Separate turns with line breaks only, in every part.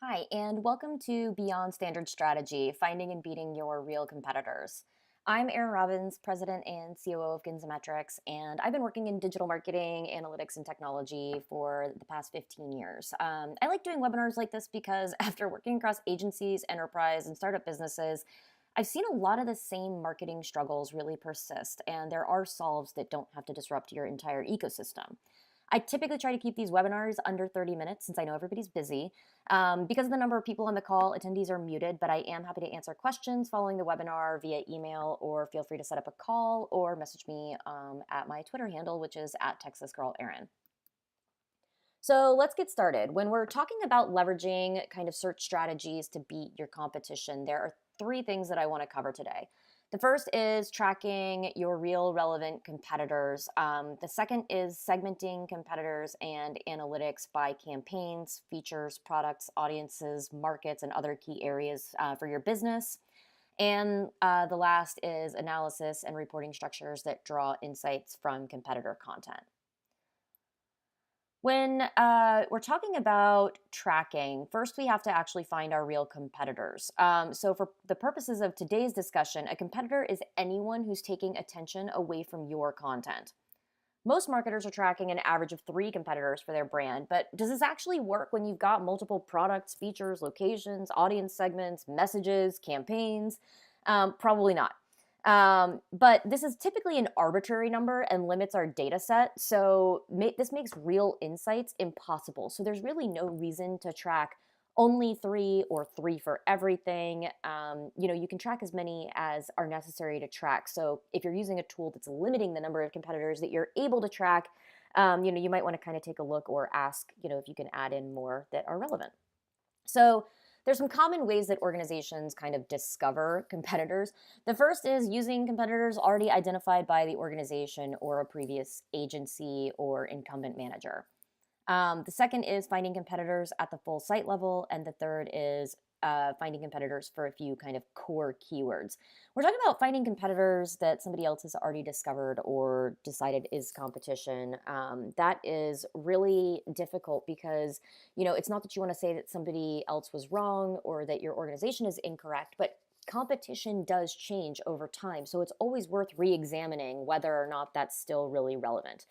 Hi, and welcome to Beyond Standard Strategy, Finding and Beating Your Real Competitors. I'm Erin Robbins, President and COO of Ginzametrics, and I've been working in digital marketing, analytics, and technology for the past 15 years. I like doing webinars like this because after working across agencies, enterprise, and startup businesses, I've seen a lot of the same marketing struggles really persist, and there are solves that don't have to disrupt your entire ecosystem. I typically try to keep these webinars under 30 minutes since I know everybody's busy. Because of the number of people on the call, attendees are muted, but I am happy to answer questions following the webinar via email, or feel free to set up a call or message me at my Twitter handle, which is at TexasGirlErin. So let's get started. When we're talking about leveraging kind of search strategies to beat your competition, there are three things that I want to cover today. The first is tracking your real relevant competitors. The second is segmenting competitors and analytics by campaigns, features, products, audiences, markets, and other key areas for your business. And the last is analysis and reporting structures that draw insights from competitor content. When we're talking about tracking, first we have to actually find our real competitors. So for the purposes of today's discussion, a competitor is anyone who's taking attention away from your content. Most marketers are tracking an average of 3 competitors for their brand, but does this actually work when you've got multiple products, features, locations, audience segments, messages, campaigns? Probably not. But this is typically an arbitrary number and limits our data set. So this makes real insights impossible. So there's really no reason to track only 3 or 3 for everything. You can track as many as are necessary to track. So if you're using a tool that's limiting the number of competitors that you're able to track, you might want to kind of take a look or ask, if you can add in more that are relevant. So there's some common ways that organizations kind of discover competitors. The first is using competitors already identified by the organization or a previous agency or incumbent manager. The second is finding competitors at the full site level. And the third is finding competitors for a few kind of core keywords. We're talking about finding competitors that somebody else has already discovered or decided is competition. That is really difficult because, it's not that you want to say that somebody else was wrong or that your organization is incorrect, but competition does change over time. So it's always worth re-examining whether or not that's still really relevant.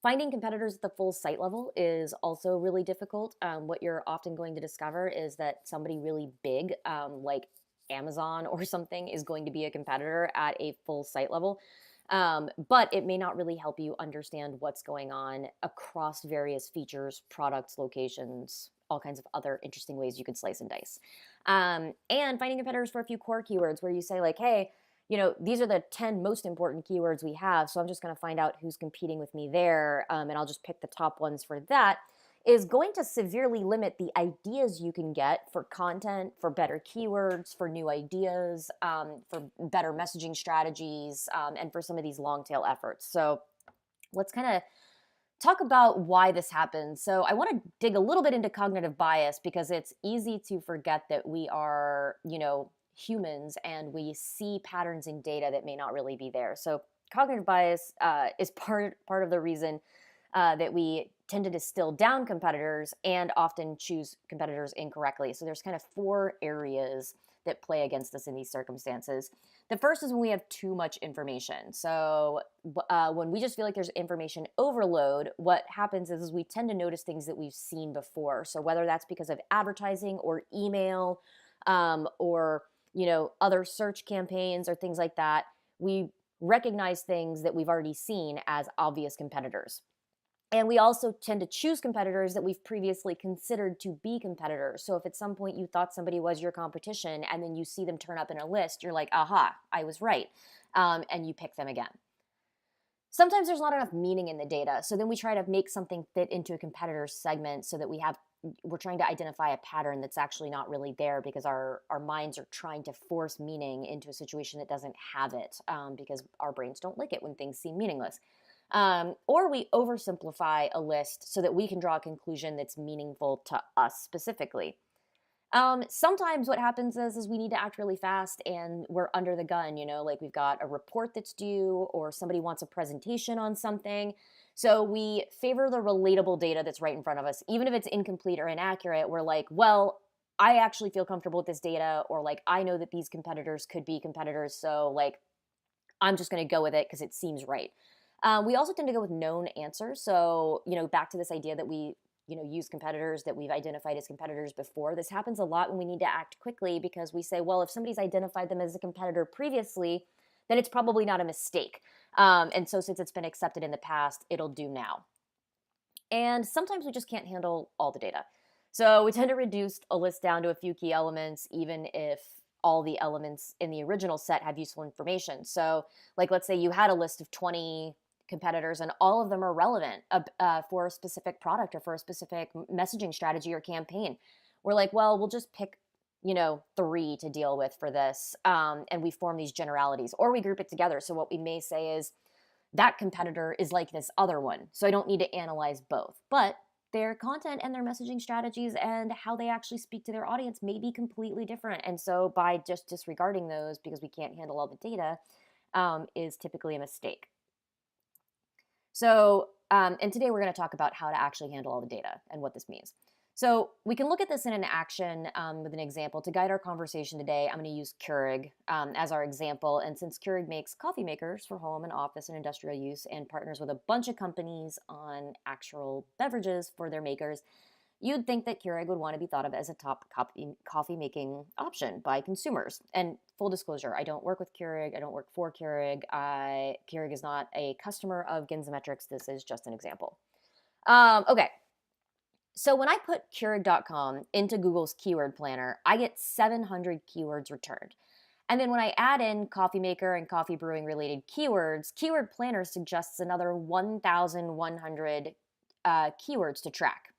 Finding competitors at the full site level is also really difficult. What you're often going to discover is that somebody really big, like Amazon or something, is going to be a competitor at a full site level. But it may not really help you understand what's going on across various features, products, locations, all kinds of other interesting ways you could slice and dice. And finding competitors for a few core keywords where you say like, hey, these are the 10 most important keywords we have. So I'm just going to find out who's competing with me there. And I'll just pick the top ones for that, is going to severely limit the ideas you can get for content, for better keywords, for new ideas, for better messaging strategies, and for some of these long tail efforts. So let's kind of talk about why this happens. So I want to dig a little bit into cognitive bias because it's easy to forget that we are, humans and we see patterns in data that may not really be there. So cognitive bias is part of the reason that we tend to distill down competitors and often choose competitors incorrectly. So there's kind of 4 areas that play against us in these circumstances. The first is when we have too much information. So when we just feel like there's information overload, what happens is we tend to notice things that we've seen before. So whether that's because of advertising or email or other search campaigns or things like that, we recognize things that we've already seen as obvious competitors. And we also tend to choose competitors that we've previously considered to be competitors. So if at some point you thought somebody was your competition and then you see them turn up in a list, you're like, aha, I was right. And you pick them again. Sometimes there's not enough meaning in the data. So then we try to make something fit into a competitor's segment so that we're trying to identify a pattern that's actually not really there because our minds are trying to force meaning into a situation that doesn't have it because our brains don't like it when things seem meaningless. Or we oversimplify a list so that we can draw a conclusion that's meaningful to us specifically. Sometimes what happens is we need to act really fast and we're under the gun, like we've got a report that's due or somebody wants a presentation on something. So we favor the relatable data that's right in front of us. Even if it's incomplete or inaccurate, we're like, well, I actually feel comfortable with this data, or like, I know that these competitors could be competitors. So, like, I'm just going to go with it because it seems right. We also tend to go with known answers. So, back to this idea that we, use competitors that we've identified as competitors before. This happens a lot when we need to act quickly because we say, well, if somebody's identified them as a competitor previously, then it's probably not a mistake. And so, since it's been accepted in the past, it'll do now. And sometimes we just can't handle all the data. So we tend to reduce a list down to a few key elements, even if all the elements in the original set have useful information. So, like, let's say you had a list of 20 competitors and all of them are relevant for a specific product or for a specific messaging strategy or campaign. We're like, well, we'll just pick, 3 to deal with for this. And we form these generalities or we group it together. So, what we may say is, that competitor is like this other one. So I don't need to analyze both. But their content and their messaging strategies and how they actually speak to their audience may be completely different. And so by just disregarding those because we can't handle all the data is typically a mistake. So, and today we're going to talk about how to actually handle all the data and what this means. So we can look at this in an action with an example. To guide our conversation today, I'm going to use KEURIG as our example. And since KEURIG makes coffee makers for home and office and industrial use and partners with a bunch of companies on actual beverages for their makers, you'd think that KEURIG would want to be thought of as a top coffee making option by consumers. And full disclosure, I don't work with KEURIG. I don't work for KEURIG. KEURIG is not a customer of Ginzametrics. This is just an example. Okay. So when I put KEURIG.com into Google's keyword planner, I get 700 keywords returned. And then when I add in coffee maker and coffee brewing related keywords, Keyword Planner suggests another 1,100 keywords to track.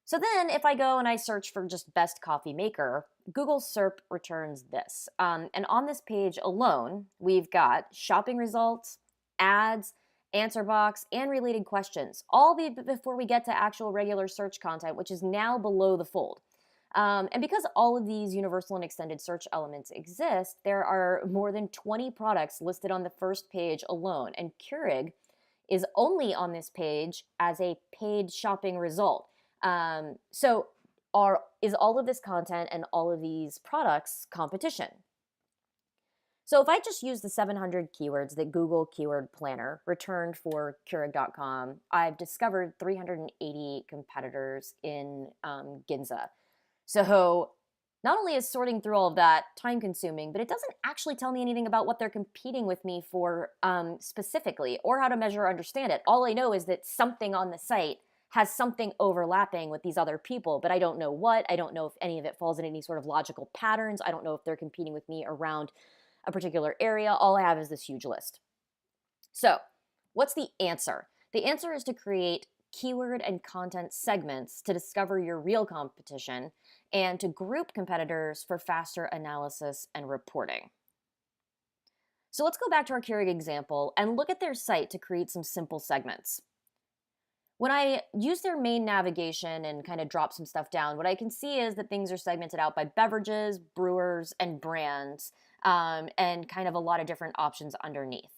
So then if I go and I search for just best coffee maker, Google SERP returns this. And on this page alone, we've got shopping results, ads, answer box, and related questions, all before we get to actual regular search content, which is now below the fold. And because all of these universal and extended search elements exist, there are more than 20 products listed on the first page alone, and KEURIG is only on this page as a paid shopping result. So is all of this content and all of these products competition? So if I just use the 700 keywords that Google Keyword Planner returned for KEURIG.com, I've discovered 380 competitors in Ginza. So not only is sorting through all of that time consuming, but it doesn't actually tell me anything about what they're competing with me for specifically or how to measure or understand it. All I know is that something on the site has something overlapping with these other people, but I don't know what. I don't know if any of it falls in any sort of logical patterns. I don't know if they're competing with me around a particular area. All I have is this huge list. So what's the answer? The answer is to create keyword and content segments to discover your real competition and to group competitors for faster analysis and reporting. So let's go back to our KEURIG example and look at their site to create some simple segments. When I use their main navigation and kind of drop some stuff down, what I can see is that things are segmented out by beverages, brewers, and brands, and kind of a lot of different options underneath.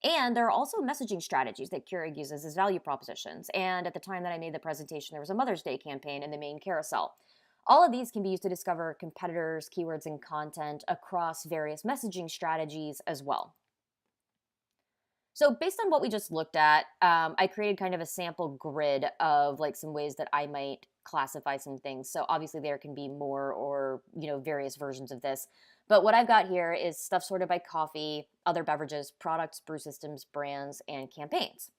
And there are also messaging strategies that KEURIG uses as value propositions. And at the time that I made the presentation, there was a Mother's Day campaign in the main carousel. All of these can be used to discover competitors, keywords, and content across various messaging strategies as well. So based on what we just looked at, I created kind of a sample grid of like some ways that I might classify some things. So obviously there can be more or, various versions of this. But what I've got here is stuff sorted by coffee, other beverages, products, brew systems, brands, and campaigns.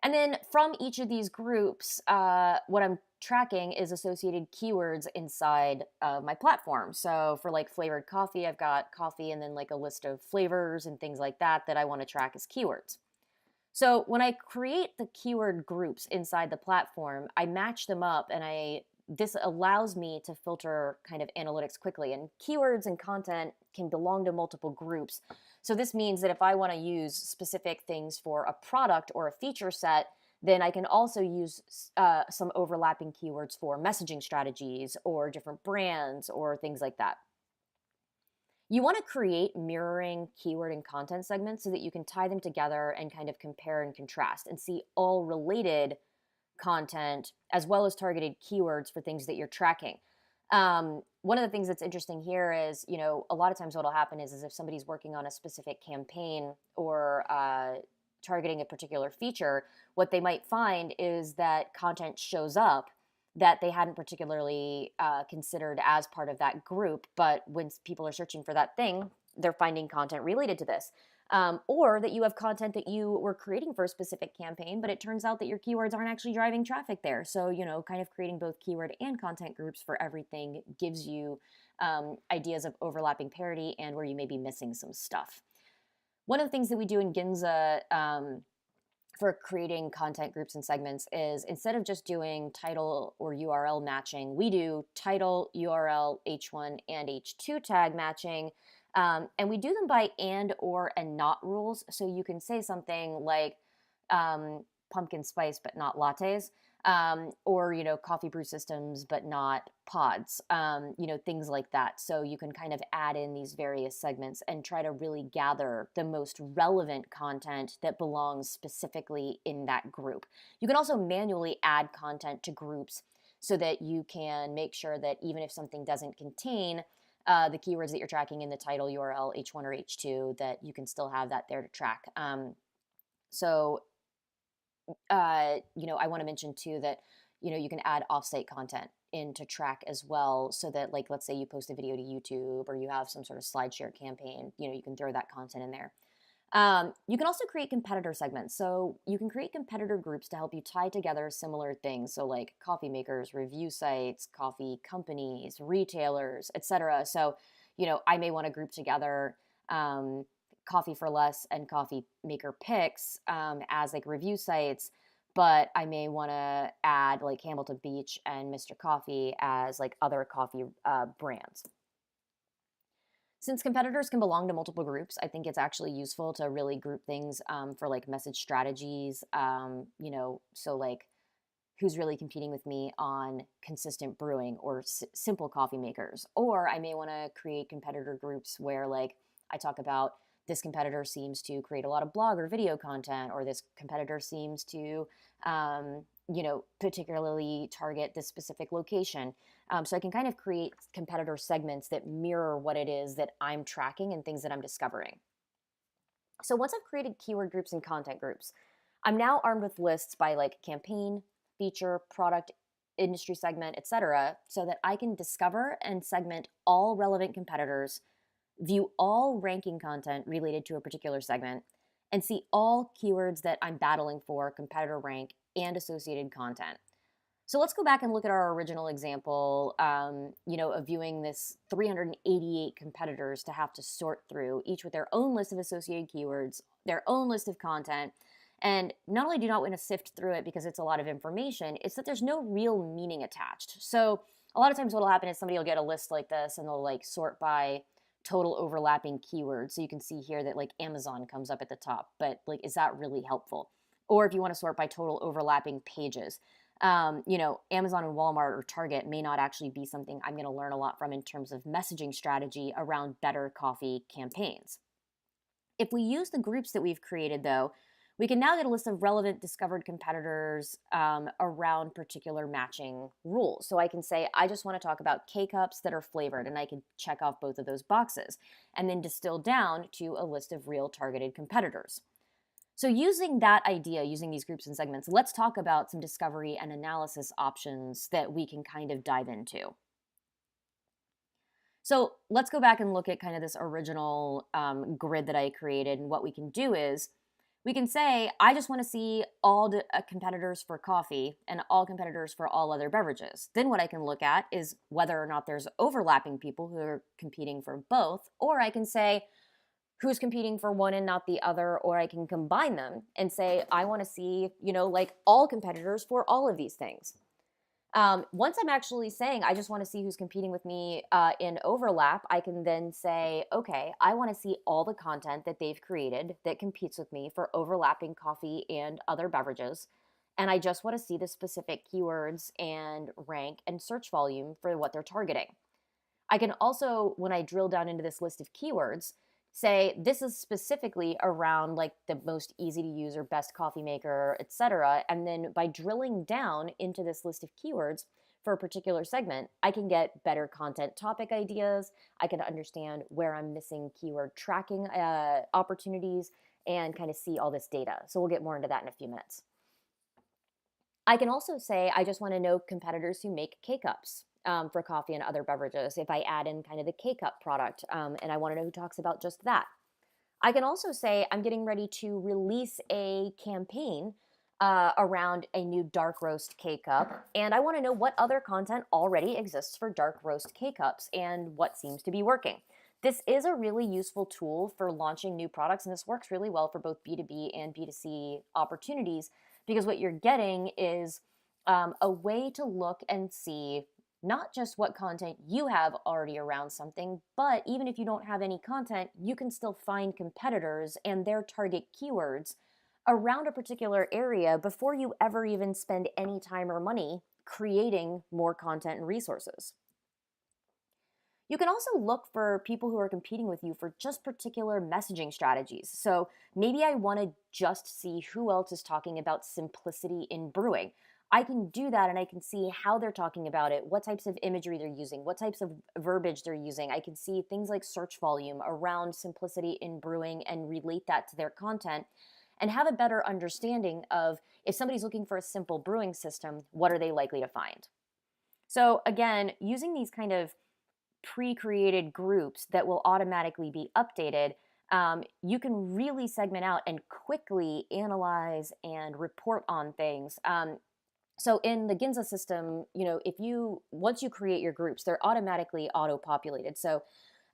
And then from each of these groups, what I'm tracking is associated keywords inside of my platform. So for like flavored coffee, I've got coffee and then like a list of flavors and things like that I want to track as keywords. So when I create the keyword groups inside the platform, I match them up and this allows me to filter kind of analytics quickly. And keywords and content can belong to multiple groups. So this means that if I want to use specific things for a product or a feature set, then I can also use some overlapping keywords for messaging strategies or different brands or things like that. You want to create mirroring keyword and content segments so that you can tie them together and kind of compare and contrast and see all related content as well as targeted keywords for things that you're tracking. One of the things that's interesting here is, a lot of times what'll happen is if somebody's working on a specific campaign or targeting a particular feature, what they might find is that content shows up that they hadn't particularly considered as part of that group. But when people are searching for that thing, they're finding content related to this. Or that you have content that you were creating for a specific campaign, but it turns out that your keywords aren't actually driving traffic there. So, kind of creating both keyword and content groups for everything gives you ideas of overlapping parity and where you may be missing some stuff. One of the things that we do in Ginza for creating content groups and segments is instead of just doing title or URL matching, we do title, URL, H1, and H2 tag matching. And we do them by and, or, and not rules. So you can say something like pumpkin spice, but not lattes, or, coffee brew systems, but not pods, things like that. So you can kind of add in these various segments and try to really gather the most relevant content that belongs specifically in that group. You can also manually add content to groups so that you can make sure that even if something doesn't contain the keywords that you're tracking in the title, URL, H1 or H2, that you can still have that there to track. I want to mention too that, you can add offsite content in to track as well so that, like, let's say you post a video to YouTube or you have some sort of SlideShare campaign, you can throw that content in there. You can also create competitor segments. So you can create competitor groups to help you tie together similar things. So like coffee makers, review sites, coffee companies, retailers, etc. So, I may want to group together Coffee for Less and Coffee Maker Picks as like review sites, but I may want to add like Hamilton Beach and Mr. Coffee as like other coffee brands. Since competitors can belong to multiple groups, I think it's actually useful to really group things for like message strategies. So like who's really competing with me on consistent brewing or simple coffee makers. Or I may want to create competitor groups where like I talk about this competitor seems to create a lot of blog or video content, or this competitor seems to, particularly target this specific location. So I can kind of create competitor segments that mirror what it is that I'm tracking and things that I'm discovering. So once I've created keyword groups and content groups, I'm now armed with lists by like campaign, feature, product, industry segment, etc., so that I can discover and segment all relevant competitors, view all ranking content related to a particular segment, and see all keywords that I'm battling for, competitor rank, and associated content. So let's go back and look at our original example, of viewing this 388 competitors to have to sort through, each with their own list of associated keywords, their own list of content. And not only do you not want to sift through it because it's a lot of information, it's that there's no real meaning attached. So a lot of times what will happen is somebody will get a list like this and they'll like sort by total overlapping keywords. So you can see here that like Amazon comes up at the top, but like, is that really helpful? Or if you want to sort by total overlapping pages, Amazon and Walmart or Target may not actually be something I'm going to learn a lot from in terms of messaging strategy around better coffee campaigns. If we use the groups that we've created, though, we can now get a list of relevant discovered competitors around particular matching rules. So I can say, I just want to talk about K-Cups that are flavored, and I can check off both of those boxes, and then distill down to a list of real targeted competitors. So using that idea, using these groups and segments, let's talk about some discovery and analysis options that we can kind of dive into. So let's go back and look at kind of this original grid that I created. And what we can do is we can say, I just want to see all the competitors for coffee and all competitors for all other beverages. Then what I can look at is whether or not there's overlapping people who are competing for both, or I can say, who's competing for one and not the other, or I can combine them and say, I want to see, like all competitors for all of these things. Once I'm actually saying, I just want to see who's competing with me in overlap, I can then say, okay, I want to see all the content that they've created that competes with me for overlapping coffee and other beverages. and I just want to see the specific keywords and rank and search volume for what they're targeting. I can also, when I drill down into this list of keywords, say this is specifically around like the most easy to use or best coffee maker, etc. And then by drilling down into this list of keywords for a particular segment, I can get better content topic ideas. I can understand where I'm missing keyword tracking opportunities and kind of see all this data. So we'll get more into that in a few minutes. I can also say I just want to know competitors who make K-Cups for coffee and other beverages if I add in kind of the K-Cup product, and I want to know who talks about just that. I can also say I'm getting ready to release a campaign around a new dark roast K-Cup, and I want to know what other content already exists for dark roast K-Cups and what seems to be working. This is a really useful tool for launching new products, and this works really well for both B2B and B2C opportunities because what you're getting is a way to look and see not just what content you have already around something, but even if you don't have any content, you can still find competitors and their target keywords around a particular area before you ever even spend any time or money creating more content and resources. You can also look for people who are competing with you for just particular messaging strategies. So maybe I want to just see who else is talking about simplicity in brewing. I can do that and I can see how they're talking about it, what types of imagery they're using, what types of verbiage they're using. I can see things like search volume around simplicity in brewing and relate that to their content and have a better understanding of if somebody's looking for a simple brewing system, what are they likely to find? So again, using these kind of pre-created groups that will automatically be updated, you can really segment out and quickly analyze and report on things. So in the Ginza system, once you create your groups, they're automatically auto-populated. So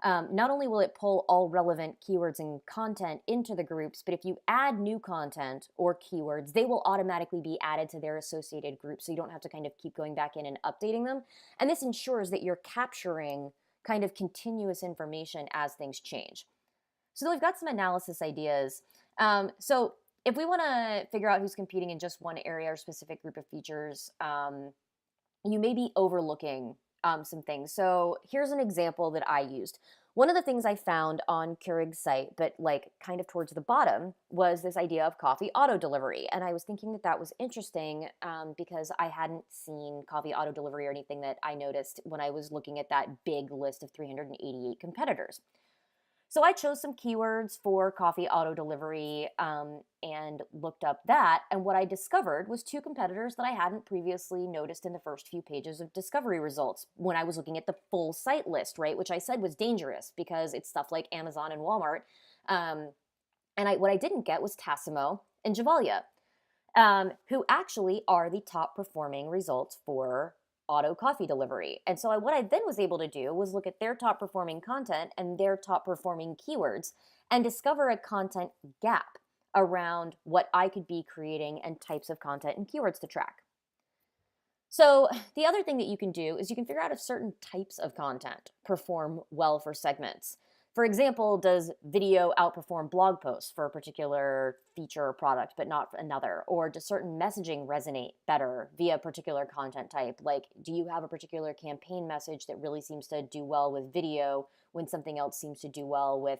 not only will it pull all relevant keywords and content into the groups, but if you add new content or keywords, they will automatically be added to their associated groups. So you don't have to kind of keep going back in and updating them. And this ensures that you're capturing kind of continuous information as things change. So we've got some analysis ideas. So if we want to figure out who's competing in just one area or specific group of features, you may be overlooking some things. So here's an example that I used. One of the things I found on KEURIG's site, but like kind of towards the bottom, was this idea of coffee auto delivery. And I was thinking that that was interesting because I hadn't seen coffee auto delivery or anything that I noticed when I was looking at that big list of 388 competitors. So I chose some keywords for coffee auto delivery and looked up that. And what I discovered was two competitors that I hadn't previously noticed in the first few pages of discovery results when I was looking at the full site list, right? Which I said was dangerous because it's stuff like Amazon and Walmart. What I didn't get was Tassimo and Javalia, who actually are the top performing results for auto coffee delivery. And so what I then was able to do was look at their top performing content and their top performing keywords and discover a content gap around what I could be creating and types of content and keywords to track. So the other thing that you can do is you can figure out if certain types of content perform well for segments. For example, does video outperform blog posts for a particular feature or product, but not for another? Or does certain messaging resonate better via a particular content type? Like, do you have a particular campaign message that really seems to do well with video when something else seems to do well with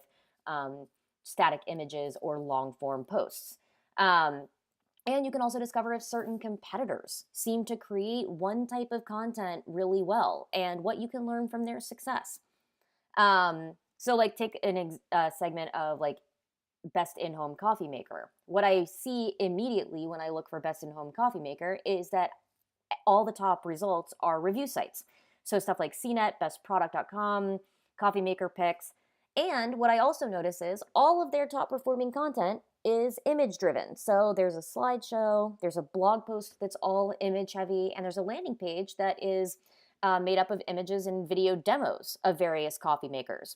static images or long form posts? And you can also discover if certain competitors seem to create one type of content really well and what you can learn from their success. So like take a segment of like best in-home coffee maker. What I see immediately when I look for best in-home coffee maker is that all the top results are review sites. So stuff like CNET, bestproduct.com, coffee maker picks. And what I also notice is all of their top performing content is image driven. So there's a slideshow, there's a blog post that's all image heavy, and there's a landing page that is made up of images and video demos of various coffee makers.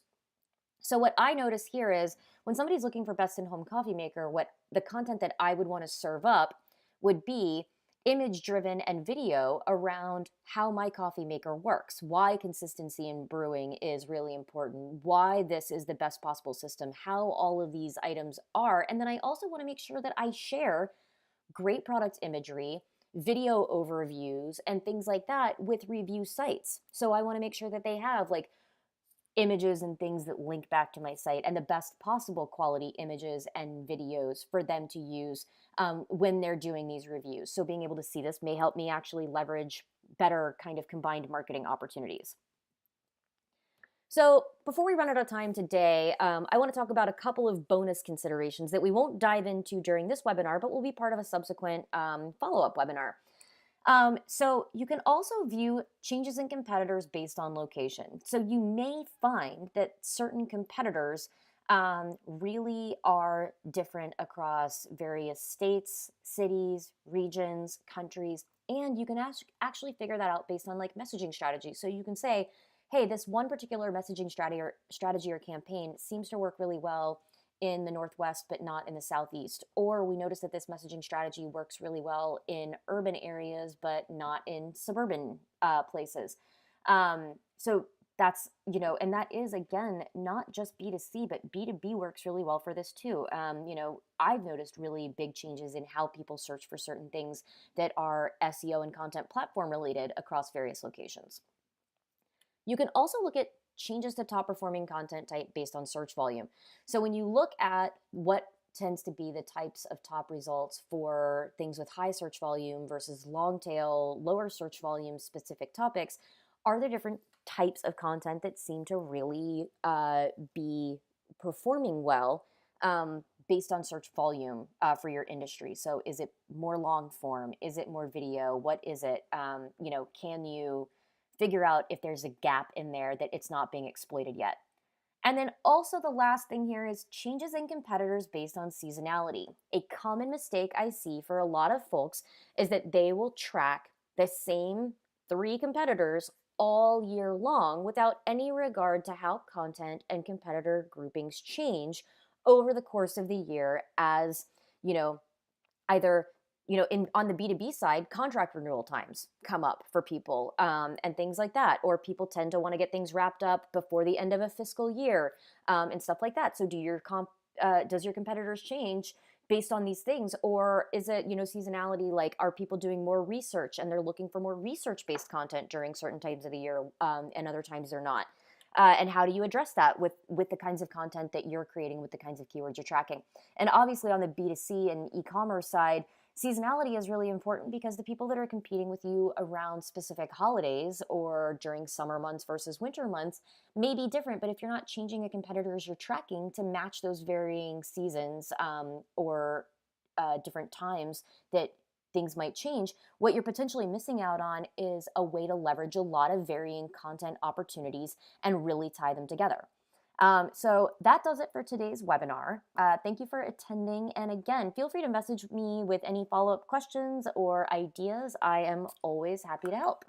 So what I notice here is when somebody's looking for best in-home coffee maker, what the content that I would want to serve up would be image driven and video around how my coffee maker works, why consistency in brewing is really important, why this is the best possible system, how all of these items are. And then I also want to make sure that I share great product imagery, video overviews, and things like that with review sites. So I want to make sure that they have like images and things that link back to my site and the best possible quality images and videos for them to use when they're doing these reviews. So being able to see this may help me actually leverage better kind of combined marketing opportunities. So before we run out of time today, I want to talk about a couple of bonus considerations that we won't dive into during this webinar, but will be part of a subsequent follow-up webinar. So you can also view changes in competitors based on location. So you may find that certain competitors really are different across various states, cities, regions, countries, and you can actually figure that out based on like messaging strategy. So you can say, hey, this one particular messaging strategy or campaign seems to work really well in the Northwest, but not in the Southeast. Or we notice that this messaging strategy works really well in urban areas, but not in suburban places. So that's, and that is, again, not just B2C, but B2B works really well for this too. I've noticed really big changes in how people search for certain things that are SEO and content platform related across various locations. You can also look at changes to top performing content type based on search volume. So when you look at what tends to be the types of top results for things with high search volume versus long tail, lower search volume specific topics, are there different types of content that seem to really be performing well based on search volume for your industry? So is it more long form? Is it more video? What is it? Can you figure out if there's a gap in there that it's not being exploited yet? And then also the last thing here is changes in competitors based on seasonality. A common mistake I see for a lot of folks is that they will track the same 3 competitors all year long without any regard to how content and competitor groupings change over the course of the year as, either on the B2B side, contract renewal times come up for people and things like that. Or people tend to want to get things wrapped up before the end of a fiscal year and stuff like that. So does your competitors change based on these things? Or is it, seasonality, like are people doing more research and they're looking for more research-based content during certain times of the year and other times they're not? And how do you address that with the kinds of content that you're creating, with the kinds of keywords you're tracking? And obviously on the B2C and e-commerce side, seasonality is really important because the people that are competing with you around specific holidays or during summer months versus winter months may be different. But if you're not changing the competitors you're tracking to match those varying seasons or different times that things might change, what you're potentially missing out on is a way to leverage a lot of varying content opportunities and really tie them together. So that does it for today's webinar. Thank you for attending. And again, feel free to message me with any follow-up questions or ideas. I am always happy to help.